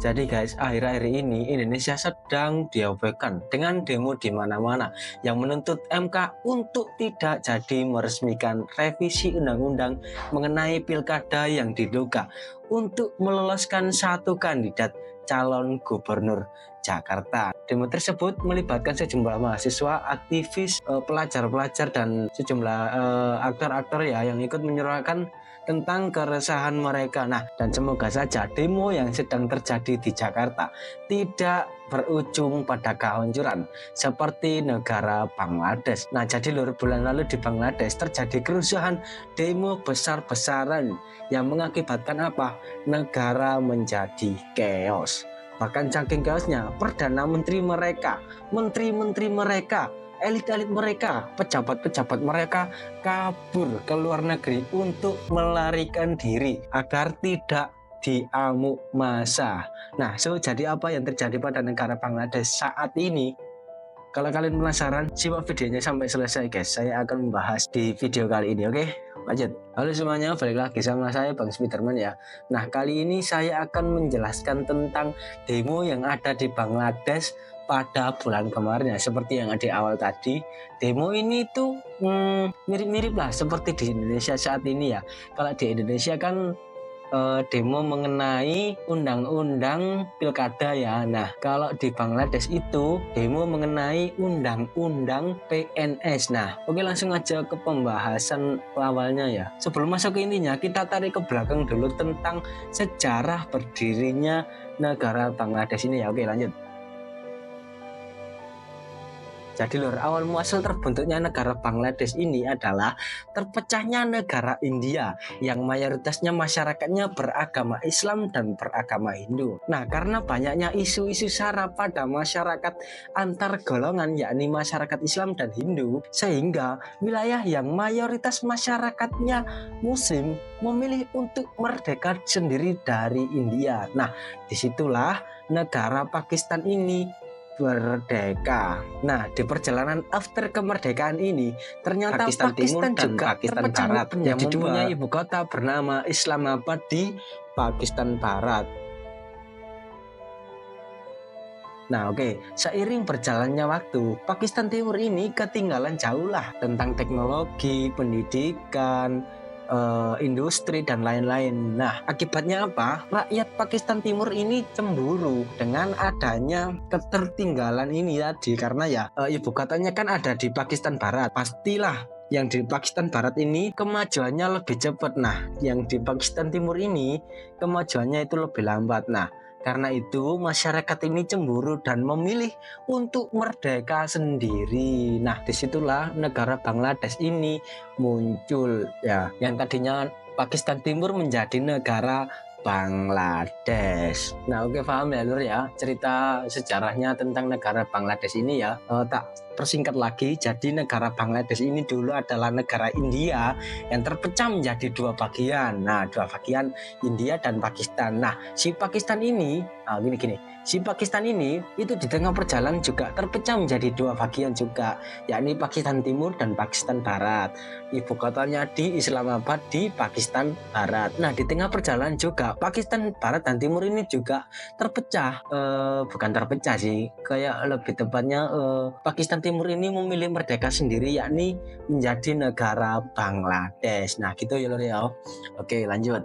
Jadi guys, akhir-akhir ini Indonesia sedang diabaikan dengan demo di mana-mana yang menuntut MK untuk tidak jadi meresmikan revisi undang-undang mengenai pilkada yang diduga untuk meloloskan satu kandidat calon gubernur Jakarta. Demo tersebut melibatkan sejumlah mahasiswa, aktivis, pelajar-pelajar dan sejumlah aktor-aktor ya yang ikut menyuarakan tentang keresahan mereka. Nah, dan semoga saja demo yang sedang terjadi di Jakarta tidak berujung pada kehancuran seperti negara Bangladesh. Nah, jadi bulan lalu di Bangladesh terjadi kerusuhan demo besar-besaran yang mengakibatkan apa? Negara menjadi chaos. Bahkan saking chaosnya, Perdana Menteri mereka, menteri-menteri mereka, elit-elit mereka, pejabat-pejabat mereka kabur ke luar negeri untuk melarikan diri agar tidak diamuk massa. Nah, jadi apa yang terjadi pada negara Bangladesh saat ini? Kalau kalian penasaran, simak videonya sampai selesai guys. Saya akan membahas di video kali ini, oke? Lanjut. Halo semuanya, balik lagi sama saya Bang Spiderman ya. Nah, kali ini saya akan menjelaskan tentang demo yang ada di Bangladesh pada bulan kemarin ya. Seperti yang di awal tadi, demo ini tuh mirip-mirip lah seperti di Indonesia saat ini ya. Kalau di Indonesia kan demo mengenai undang-undang pilkada ya. Nah, kalau di Bangladesh itu demo mengenai undang-undang PNS. Nah, oke, langsung aja ke pembahasan awalnya ya. Sebelum masuk ke intinya, kita tarik ke belakang dulu tentang sejarah berdirinya negara Bangladesh ini ya. Oke, lanjut. Jadi awal muasal terbentuknya negara Bangladesh ini adalah terpecahnya negara India yang mayoritasnya masyarakatnya beragama Islam dan beragama Hindu. Nah, karena banyaknya isu-isu sara pada masyarakat antar golongan yakni masyarakat Islam dan Hindu, sehingga wilayah yang mayoritas masyarakatnya Muslim memilih untuk merdeka sendiri dari India. Nah, disitulah negara Pakistan ini merdeka. Nah, di perjalanan after kemerdekaan ini, ternyata Pakistan Timur dan juga Pakistan Barat yang mempunyai ibu kota bernama Islamabad di Pakistan Barat. Nah, oke, seiring berjalannya waktu, Pakistan Timur ini ketinggalan jauh lah tentang teknologi, pendidikan, industri dan lain-lain. Nah, akibatnya apa? Rakyat Pakistan Timur ini cemburu dengan adanya ketertinggalan ini tadi, karena ya ibu kotanya kan ada di Pakistan Barat. Pastilah yang di Pakistan Barat ini kemajuannya lebih cepat. Nah, yang di Pakistan Timur ini kemajuannya itu lebih lambat. Nah, karena itu masyarakat ini cemburu dan memilih untuk merdeka sendiri. Nah, disitulah negara Bangladesh ini muncul ya, yang tadinya Pakistan Timur menjadi negara Bangladesh. Nah, oke, paham ya lur ya cerita sejarahnya tentang negara Bangladesh ini ya. Tak persingkat lagi, jadi negara Bangladesh ini dulu adalah negara India yang terpecah menjadi dua bagian. Nah, dua bagian India dan Pakistan. Nah, si Pakistan ini si Pakistan ini itu di tengah perjalanan juga terpecah menjadi dua bagian juga, yakni Pakistan Timur dan Pakistan Barat. Ibu kotanya di Islamabad di Pakistan Barat. Nah, di tengah perjalanan juga Pakistan Barat dan Timur ini juga terpecah. Bukan terpecah sih, kayak lebih tepatnya Pakistan Timur ini memilih merdeka sendiri, yakni menjadi negara Bangladesh. Nah, gitu ya lur ya. Oke, lanjut.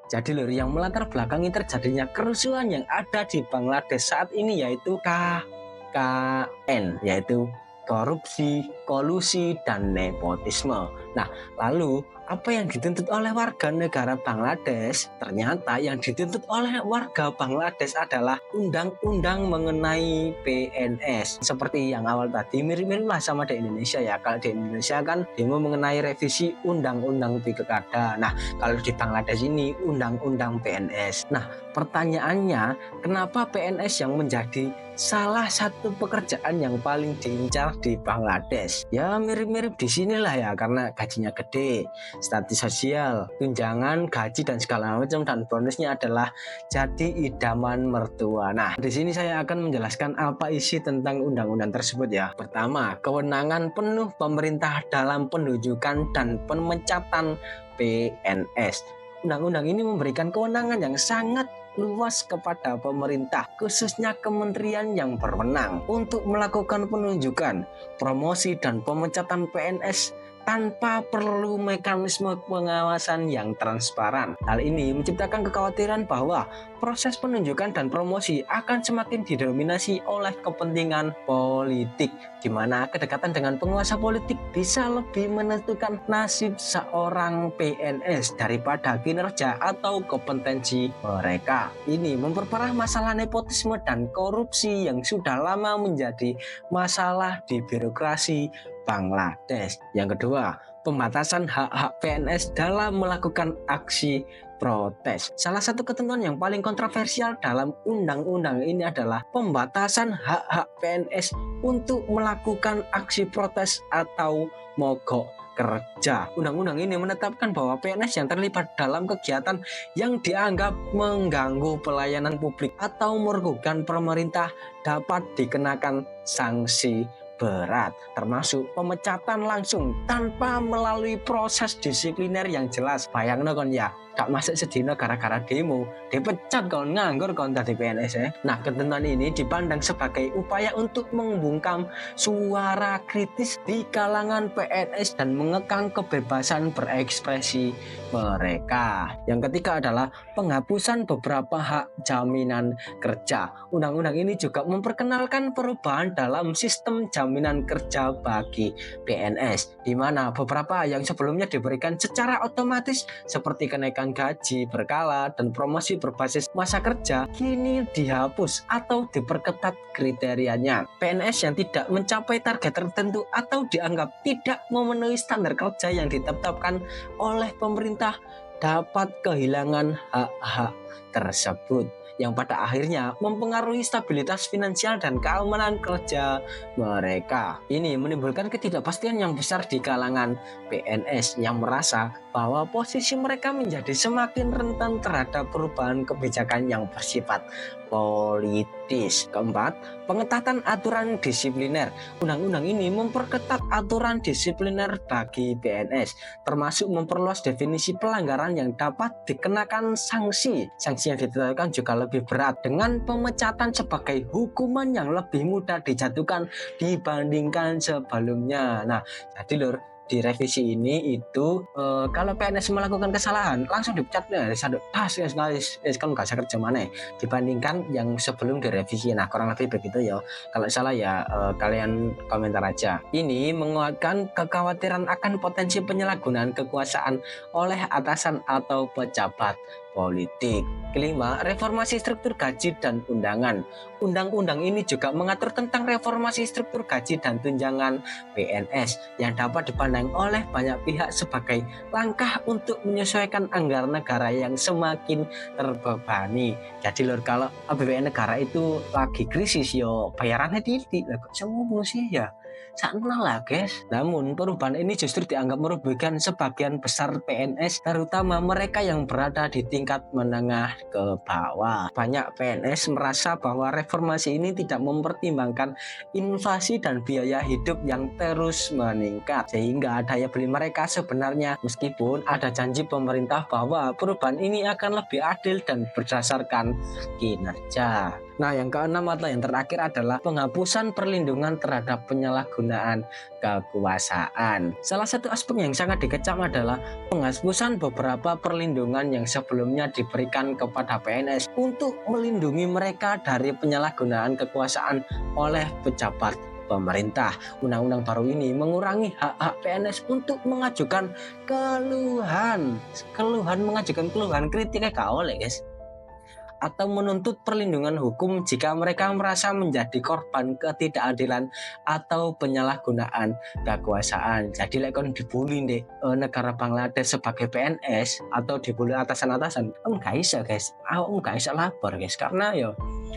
Jadi yang melatar belakangi terjadinya kerusuhan yang ada di Bangladesh saat ini yaitu KKN, yaitu korupsi, kolusi, dan nepotisme. Nah, lalu apa yang dituntut oleh warga negara Bangladesh? Ternyata yang dituntut oleh warga Bangladesh adalah undang-undang mengenai PNS. Seperti yang awal tadi, mirip-mirip lah sama di Indonesia ya. Kalau di Indonesia kan demo mengenai revisi undang-undang pilkada. Nah, kalau di Bangladesh ini undang-undang PNS. Nah, pertanyaannya, kenapa PNS yang menjadi salah satu pekerjaan yang paling diincar di Bangladesh? Ya mirip-mirip di sinilah ya, karena gajinya gede, status sosial, tunjangan, gaji dan segala macam, dan bonusnya adalah jadi idaman mertua. Nah, di sini saya akan menjelaskan apa isi tentang undang-undang tersebut ya. Pertama, kewenangan penuh pemerintah dalam penunjukan dan pemecatan PNS. Undang-undang ini memberikan kewenangan yang sangat luas kepada pemerintah, khususnya kementerian yang berwenang untuk melakukan penunjukan, promosi, dan pemecatan PNS tanpa perlu mekanisme pengawasan yang transparan. Hal ini menciptakan kekhawatiran bahwa proses penunjukan dan promosi akan semakin didominasi oleh kepentingan politik, di mana kedekatan dengan penguasa politik bisa lebih menentukan nasib seorang PNS daripada kinerja atau kompetensi mereka. Ini memperparah masalah nepotisme dan korupsi yang sudah lama menjadi masalah di birokrasi Bangladesh. Yang kedua, pembatasan hak-hak PNS dalam melakukan aksi protes. Salah satu ketentuan yang paling kontroversial dalam undang-undang ini adalah pembatasan hak-hak PNS untuk melakukan aksi protes atau mogok kerja. Undang-undang ini menetapkan bahwa PNS yang terlibat dalam kegiatan yang dianggap mengganggu pelayanan publik atau merugikan pemerintah dapat dikenakan sanksi berat, termasuk pemecatan langsung tanpa melalui proses disipliner yang jelas. Bayangno kon ya, gak masuk sedina gara-gara demo, dipecat kon, nganggur kon tadi PNS ya. Nah, ketentuan ini dipandang sebagai upaya untuk membungkam suara kritis di kalangan PNS dan mengekang kebebasan berekspresi mereka. Yang ketiga adalah penghapusan beberapa hak jaminan kerja. Undang-undang ini juga memperkenalkan perubahan dalam sistem jaminan kerja bagi PNS, di mana beberapa yang sebelumnya diberikan secara otomatis seperti kenaikan gaji berkala dan promosi berbasis masa kerja kini dihapus atau diperketat kriterianya. PNS yang tidak mencapai target tertentu atau dianggap tidak memenuhi standar kerja yang ditetapkan oleh pemerintah dapat kehilangan hak-hak tersebut, yang pada akhirnya mempengaruhi stabilitas finansial dan keamanan kerja mereka. Ini menimbulkan ketidakpastian yang besar di kalangan PNS yang merasa bahwa posisi mereka menjadi semakin rentan terhadap perubahan kebijakan yang bersifat politis. Keempat, pengetatan aturan disipliner. Undang-undang ini memperketat aturan disipliner bagi PNS, termasuk memperluas definisi pelanggaran yang dapat dikenakan sanksi. Sanksi yang ditetapkan juga lebih berat, dengan pemecatan sebagai hukuman yang lebih mudah dijatuhkan dibandingkan sebelumnya. Nah, jadi lur, di revisi ini itu kalau PNS melakukan kesalahan langsung dipecat ya, saduk pas ya sekali, kamu gak usah kerja mana dibandingkan yang sebelum direvisi. Nah, kurang lebih begitu ya. Kalau salah ya kalian komentar aja. Ini menguatkan kekhawatiran akan potensi penyalahgunaan kekuasaan oleh atasan atau pejabat politik. Kelima, reformasi struktur gaji dan undangan. Undang-undang ini juga mengatur tentang reformasi struktur gaji dan tunjangan PNS yang dapat dipandang oleh banyak pihak sebagai langkah untuk menyesuaikan anggaran negara yang semakin terbebani. Jadi lor, kalau APBN negara itu lagi krisis yo bayarannya titik, kok semua sih ya. Sana lah guys. Namun perubahan ini justru dianggap merugikan sebagian besar PNS, terutama mereka yang berada di tingkat menengah ke bawah. Banyak PNS merasa bahwa reformasi ini tidak mempertimbangkan inflasi dan biaya hidup yang terus meningkat, sehingga daya beli mereka sebenarnya, meskipun ada janji pemerintah bahwa perubahan ini akan lebih adil dan berdasarkan kinerja. Nah, yang keenam atau yang terakhir adalah penghapusan perlindungan terhadap penyalahgunaan kekuasaan. Salah satu aspek yang sangat dikecam adalah penghapusan beberapa perlindungan yang sebelumnya diberikan kepada PNS untuk melindungi mereka dari penyalahgunaan kekuasaan oleh pejabat pemerintah. Undang-undang baru ini mengurangi hak-hak PNS untuk mengajukan mengajukan keluhan kritiknya gak oleh guys, atau menuntut perlindungan hukum jika mereka merasa menjadi korban ketidakadilan atau penyalahgunaan kekuasaan. Jadi lek kon dibully di negara Bangladesh sebagai PNS atau dibully atasan-atasan, enggak bisa guys, enggak bisa lapor guys, karena yo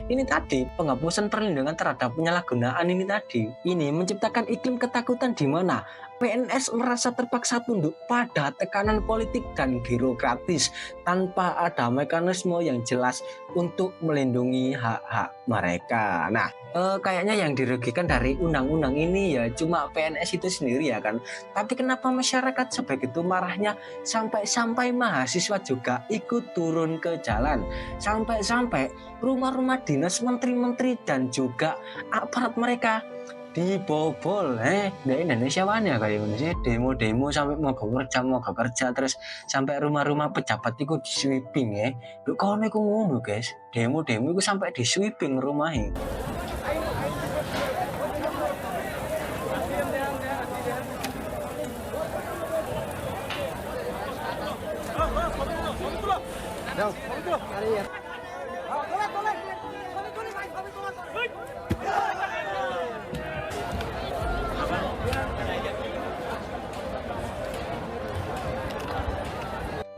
Ini tadi penghapusan perlindungan terhadap penyalahgunaan ini tadi. Ini menciptakan iklim ketakutan di mana PNS merasa terpaksa tunduk pada tekanan politik dan birokratis tanpa ada mekanisme yang jelas untuk melindungi hak-hak mereka. Nah, kayaknya yang dirugikan dari undang-undang ini ya cuma PNS itu sendiri ya kan. Tapi kenapa masyarakat sebegitu marahnya sampai mahasiswa juga ikut turun ke jalan, sampai rumah-rumah dinas menteri-menteri dan juga aparat mereka dibobol. Di Indonesia mana kayak Indonesia demo-demo sampai mau kerja terus sampai rumah-rumah pejabat itu di sweeping Lu kono iku ngono guys, demo-demo itu sampai di sweeping rumahnya.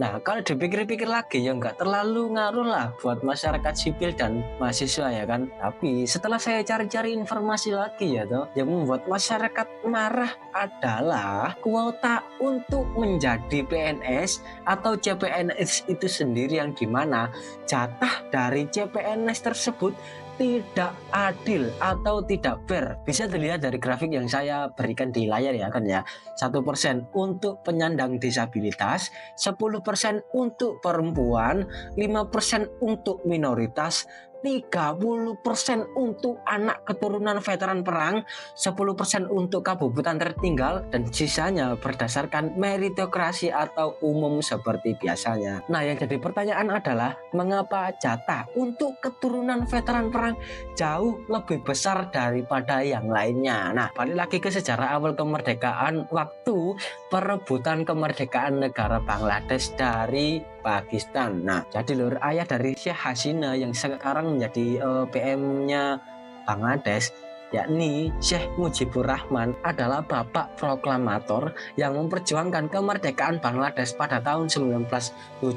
Nah, kalau dipikir-pikir lagi ya nggak terlalu ngaruh lah buat masyarakat sipil dan mahasiswa ya kan. Tapi setelah saya cari-cari informasi lagi ya toh, yang membuat masyarakat marah adalah kuota untuk menjadi PNS atau CPNS itu sendiri, yang dimana jatah dari CPNS tersebut tidak adil atau tidak fair. Bisa dilihat dari grafik yang saya berikan di layar ya kan ya. 1% untuk penyandang disabilitas, 10% untuk perempuan, 5% untuk minoritas, 30% untuk anak keturunan veteran perang, 10% untuk kabupaten tertinggal, dan sisanya berdasarkan meritokrasi atau umum seperti biasanya. Nah, yang jadi pertanyaan adalah mengapa jatah untuk keturunan veteran perang jauh lebih besar daripada yang lainnya? Nah, balik lagi ke sejarah awal kemerdekaan waktu perebutan kemerdekaan negara Bangladesh dari Pakistan. Nah, jadi lur, ayah dari Sheikh Hasina yang sekarang menjadi PM-nya Bangladesh, yakni Syekh Mujibur Rahman, adalah bapak proklamator yang memperjuangkan kemerdekaan Bangladesh pada tahun 1971.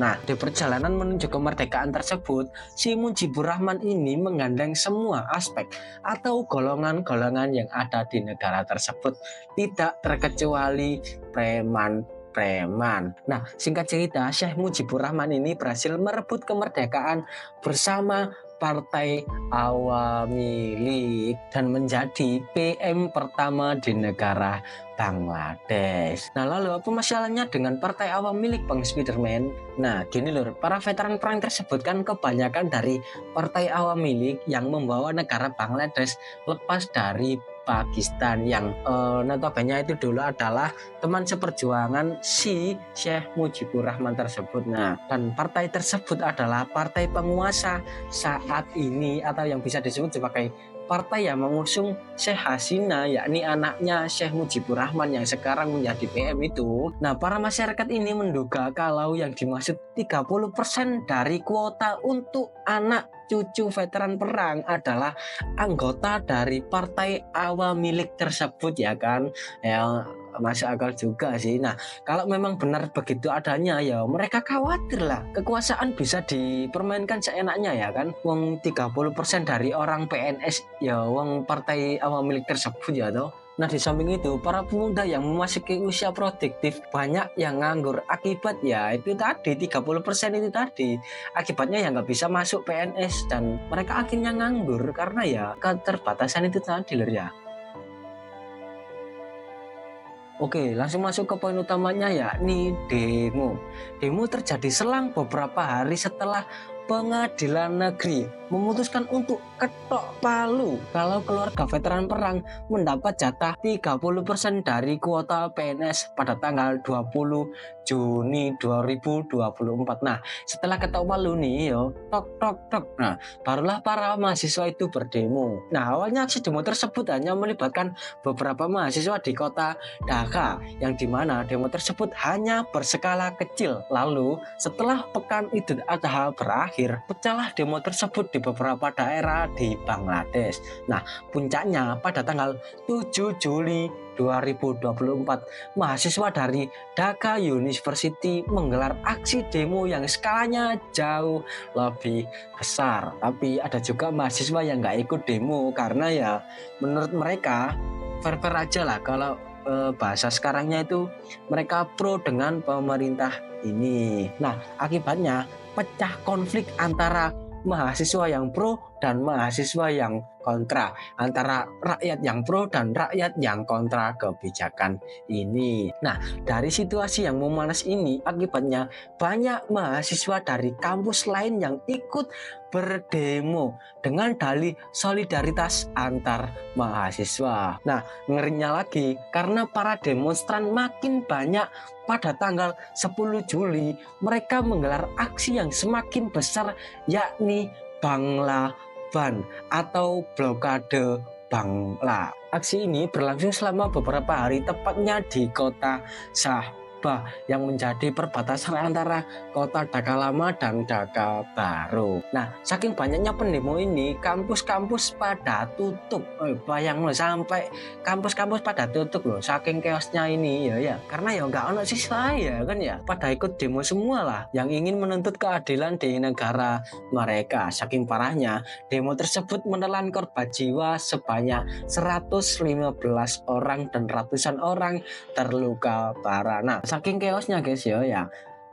Nah, di perjalanan menuju kemerdekaan tersebut, si Mujibur Rahman ini menggandeng semua aspek atau golongan-golongan yang ada di negara tersebut, tidak terkecuali preman. Nah, singkat cerita, Syekh Mujibur Rahman ini berhasil merebut kemerdekaan bersama Partai Awami League dan menjadi PM pertama di negara Bangladesh. Nah, lalu apa masalahnya dengan Partai Awami League, Bang Spiderman? Nah, gini lur, para veteran perang tersebut kan kebanyakan dari Partai Awami League yang membawa negara Bangladesh lepas dari Pakistan, yang notabene itu dulu adalah teman seperjuangan si Syekh Mujibur Rahman tersebut. Nah, dan partai tersebut adalah partai penguasa saat ini, atau yang bisa disebut sebagai partai yang mengusung Syekh Hasina, yakni anaknya Syekh Mujibur Rahman yang sekarang menjadi PM itu. Nah, para masyarakat ini menduga kalau yang dimaksud 30% dari kuota untuk anak cucu veteran perang adalah anggota dari Partai Awami League tersebut ya kan. Ya, masuk akal juga sih. Nah, kalau memang benar begitu adanya, ya mereka khawatir lah kekuasaan bisa dipermainkan seenaknya ya kan. Wong 30% dari orang PNS ya wong Partai Awami League tersebut ya toh. Nah, di samping itu, para pemuda yang memasuki usia produktif banyak yang nganggur akibat ya itu tadi 30% itu tadi. Akibatnya ya nggak bisa masuk PNS dan mereka akhirnya nganggur karena ya keterbatasan itu tadi lho ya. Oke, langsung masuk ke poin utamanya, yakni demo. Demo terjadi selang beberapa hari setelah Pengadilan Negeri memutuskan untuk ketok palu kalau keluarga veteran perang mendapat jatah 30% dari kuota PNS pada tanggal 20 Juni 2024. Nah, setelah ketok palu nih yo, tok. Nah, barulah para mahasiswa itu berdemo. Nah, awalnya aksi demo tersebut hanya melibatkan beberapa mahasiswa di kota Dhaka, yang dimana demo tersebut hanya berskala kecil. Lalu, setelah pekan Idul Adha berakhir, pecahlah demo tersebut di beberapa daerah di Bangladesh. Nah, puncaknya pada tanggal 7 Juli 2024, mahasiswa dari Dhaka University menggelar aksi demo yang skalanya jauh lebih besar. Tapi ada juga mahasiswa yang nggak ikut demo karena ya menurut mereka fair-fair aja lah kalau bahasa sekarangnya itu mereka pro dengan pemerintah ini. Nah, akibatnya pecah konflik antara mahasiswa yang pro dan mahasiswa yang kontra, antara rakyat yang pro dan rakyat yang kontra kebijakan ini. Nah, dari situasi yang memanas ini akibatnya banyak mahasiswa dari kampus lain yang ikut berdemo dengan dalih solidaritas antar mahasiswa. Nah, ngerinya lagi karena para demonstran makin banyak, pada tanggal 10 Juli mereka menggelar aksi yang semakin besar, yakni Bangla Ban atau blokade Bangla. Aksi ini berlangsung selama beberapa hari, tepatnya di kota Sabah yang menjadi perbatasan antara kota Dhaka Lama dan Dhaka Baru. Nah, saking banyaknya pendemo ini, kampus-kampus pada tutup. Bayang loh, sampai kampus-kampus pada tutup loh, saking chaosnya ini ya. Karena ya nggak ono siswa ya kan ya, pada ikut demo semua lah yang ingin menuntut keadilan di negara mereka. Saking parahnya, demo tersebut menelan korban jiwa sebanyak 115 orang dan ratusan orang terluka parah. Nah, saking chaosnya guys ya,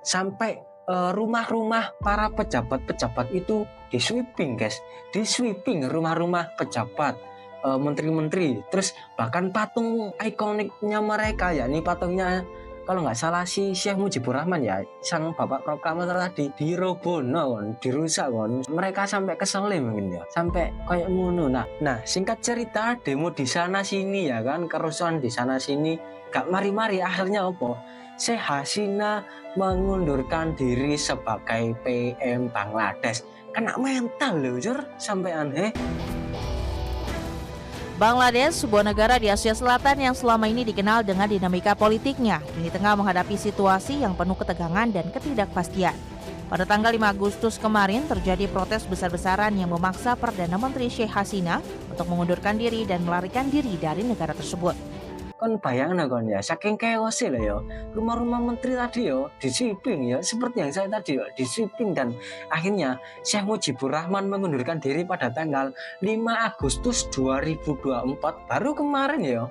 sampai rumah-rumah para pejabat-pejabat itu di sweeping guys, di sweeping rumah-rumah pejabat, menteri-menteri, terus bahkan patung ikoniknya mereka, yakni patungnya kalau nggak salah si Syekh Mujibur Rahman ya, sang bapak proklamator tadi, dirobohno kon, dirusak kon. Mereka sampai kesel mungkin ya, sampai kayak ngono. Nah, singkat cerita, demo di sana sini ya kan, kerusuhan di sana sini, gak mari-mari akhirnya apa? Syekh Hasina mengundurkan diri sebagai PM Bangladesh. Kena mental loh jur, sampean Bangladesh, sebuah negara di Asia Selatan yang selama ini dikenal dengan dinamika politiknya, kini tengah menghadapi situasi yang penuh ketegangan dan ketidakpastian. Pada tanggal 5 Agustus kemarin terjadi protes besar-besaran yang memaksa Perdana Menteri Syekh Hasina untuk mengundurkan diri dan melarikan diri dari negara tersebut. Kon bayangin kon ya, saking chaos lah ya, rumah-rumah menteri tadi ya di sweeping ya, seperti yang saya tadi ya, di sweeping, dan akhirnya Syekh Mujibur Rahman mengundurkan diri pada tanggal 5 Agustus 2024, baru kemarin ya,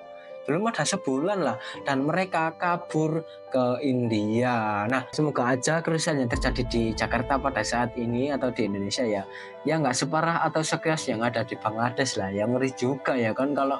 belum ada sebulan lah, dan mereka kabur ke India. Nah, semoga aja kerusuhan yang terjadi di Jakarta pada saat ini atau di Indonesia ya nggak separah atau sekeras yang ada di Bangladesh lah, yang ngeri juga ya kan kalau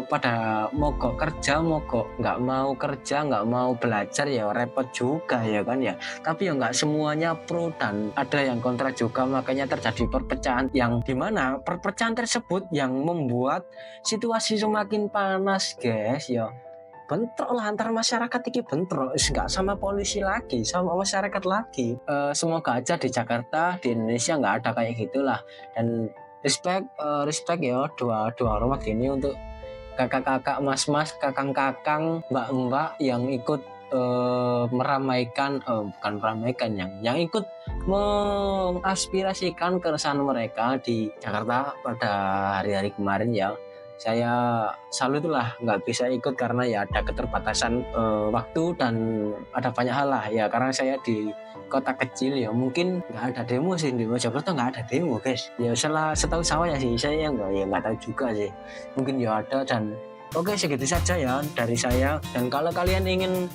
pada mogok kerja, mogok nggak mau kerja, nggak mau belajar ya repot juga ya kan ya. Tapi ya nggak semuanya pro dan ada yang kontra juga, makanya terjadi perpecahan yang dimana perpecahan tersebut yang membuat situasi semakin panas guys ya. Bentrok lah antar masyarakat, ini bentrok nggak sama polisi lagi, sama masyarakat lagi. Semoga aja di Jakarta, di Indonesia nggak ada kayak gitulah, dan respect ya dua hormat ini untuk kakak-kakak, mas-mas, kakang-kakang, mbak-mbak yang ikut meramaikan, bukan meramaikan, yang ikut mengaspirasikan keresahan mereka di Jakarta pada hari-hari kemarin ya. Saya salut lah, nggak bisa ikut karena ya ada keterbatasan waktu dan ada banyak hal lah ya, karena saya di kota kecil ya, mungkin nggak ada demo sih di Mojokerto, nggak ada demo guys ya, setahu saya sih, saya nggak tahu juga sih, mungkin ya ada. Dan oke, segitu saja ya dari saya, dan kalau kalian ingin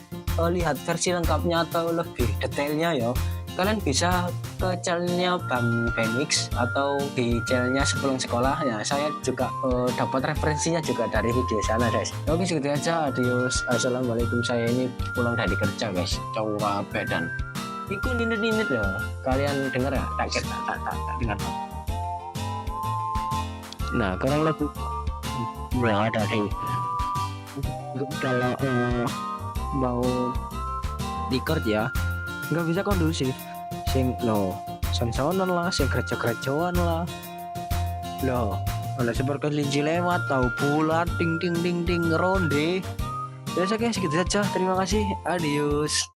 lihat versi lengkapnya atau lebih detailnya ya, kalian bisa ke channelnya Bang Phoenix atau di channelnya Sebelum Sekolah ya, saya juga dapat referensinya juga dari video sana guys. Oke, segitu aja, adios, assalamualaikum. Saya ini pulang dari kerja guys, capek dan ikut ninit-ninit ya, kalian dengar ya, tak dengar. Nah, kurang lebih nggak ada sih kalau mau record ya, nggak bisa kondusif, sing lo sound-soundan lah, sing gereja-gerejaan lah lo, ada seperti kelinci lewat tahu bulat ding ding ding ding ronde. Ya, segitu saja, terima kasih, adios.